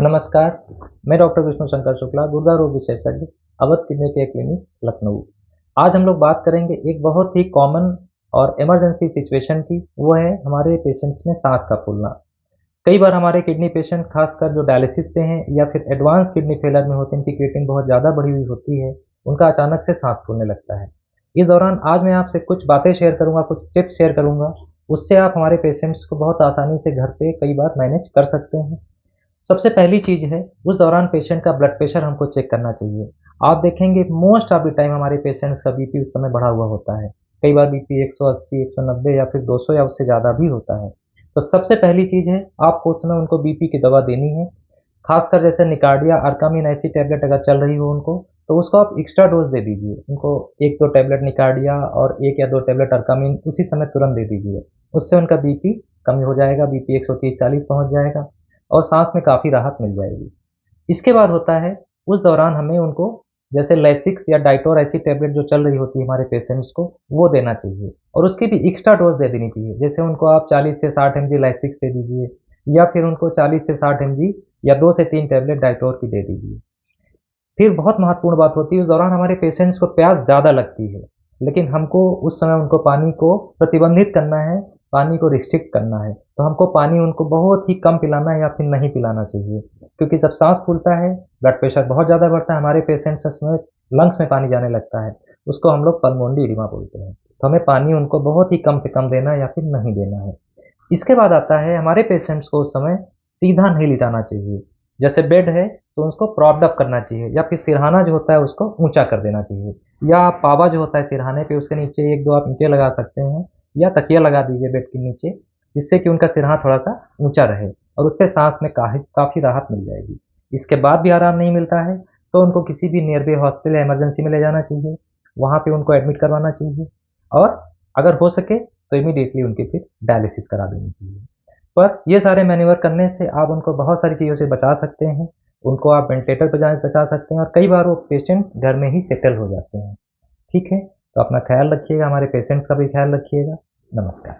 नमस्कार, मैं डॉक्टर विष्णु शंकर शुक्ला, गुर्दा रोग विशेषज्ञ, Awadh kidney care clinic, Lucknow. आज हम लोग बात करेंगे एक बहुत ही कॉमन और इमरजेंसी सिचुएशन की, वो है हमारे पेशेंट्स में सांस का फूलना। कई बार हमारे किडनी पेशेंट खासकर जो डायलिसिस पे हैं या फिर एडवांस किडनी फेलियर में होते हैं, इनकी क्रिएटिनिन बहुत ज़्यादा बढ़ी हुई होती है, उनका अचानक से सांस फूलने लगता है। इस दौरान आज मैं आपसे कुछ बातें शेयर करूँगा, कुछ टिप्स शेयर करूँगा, उससे आप हमारे पेशेंट्स को बहुत आसानी से घर पे कई बार मैनेज कर सकते हैं। सबसे पहली चीज़ है, उस दौरान पेशेंट का ब्लड प्रेशर हमको चेक करना चाहिए। आप देखेंगे मोस्ट ऑफ द टाइम हमारे पेशेंट्स का बीपी उस समय बढ़ा हुआ होता है। कई बार बीपी 180, 190 या फिर 200 या उससे ज़्यादा भी होता है। तो सबसे पहली चीज़ है, आपको उस समय उनको बीपी की दवा देनी है। खासकर जैसे निकार्डिया, अर्कामिन ऐसी टैबलेट अगर चल रही हो उनको, तो उसको आप एक्स्ट्रा डोज़ दे दीजिए। उनको 1-2 टैबलेट निकार्डिया और 1 या 2 टैबलेट अर्कामिन उसी समय तुरंत दे दीजिए। उससे उनका बीपी कम हो जाएगा, बीपी 130-40 पहुँच जाएगा और सांस में काफ़ी राहत मिल जाएगी। इसके बाद होता है, उस दौरान हमें उनको जैसे लेसिक्स या डाइटोर ऐसी टैबलेट जो चल रही होती है हमारे पेशेंट्स को, वो देना चाहिए और उसकी भी एक्स्ट्रा डोज़ दे देनी चाहिए। जैसे उनको आप 40 से 60 एमजी लेसिक्स दे दीजिए या फिर उनको 40 से 60 एमजी या 2 से 3 टैबलेट डाइटोर की दे दीजिए। फिर बहुत महत्वपूर्ण बात होती है, उस दौरान हमारे पेशेंट्स को प्यास ज़्यादा लगती है, लेकिन हमको उस समय उनको पानी को प्रतिबंधित करना है, पानी को रिस्ट्रिक्ट करना है। तो हमको पानी उनको बहुत ही कम पिलाना है या फिर नहीं पिलाना चाहिए, क्योंकि जब सांस फूलता है, ब्लड प्रेशर बहुत ज़्यादा बढ़ता है, हमारे पेशेंट्स में लंग्स में पानी जाने लगता है, उसको हम लोग पल्मोनरी एडिमा बोलते हैं। तो हमें पानी उनको बहुत ही कम से कम देना है या फिर नहीं देना है। इसके बाद आता है, हमारे पेशेंट्स को उस समय सीधा नहीं लिटाना चाहिए। जैसे बेड है तो उसको प्रॉप्ड अप करना चाहिए या फिर सिरहाना जो होता है उसको ऊंचा कर देना चाहिए, या पावा जो होता है सिरहाने पे उसके नीचे 1-2 आप ईंटें लगा सकते हैं या तकिया लगा दीजिए बेड के नीचे, जिससे कि उनका सिरहा थोड़ा सा ऊंचा रहे और उससे सांस में काफ़ी राहत मिल जाएगी। इसके बाद भी आराम नहीं मिलता है तो उनको किसी भी नियर बाय हॉस्पिटल या इमरजेंसी में ले जाना चाहिए, वहाँ पे उनको एडमिट करवाना चाहिए और अगर हो सके तो इमीडिएटली उनकी फिर डायलिसिस करा देनी चाहिए। पर ये सारे मैन्यूवर करने से आप उनको बहुत सारी चीज़ों से बचा सकते हैं। उनको आप वेंटिलेटर पे जाने से बचा सकते हैं और कई बार वो पेशेंट घर में ही सेटल हो जाते हैं। ठीक है? तो अपना ख़्याल रखिएगा, हमारे पेशेंट्स का भी ख़्याल रखिएगा। नमस्कार।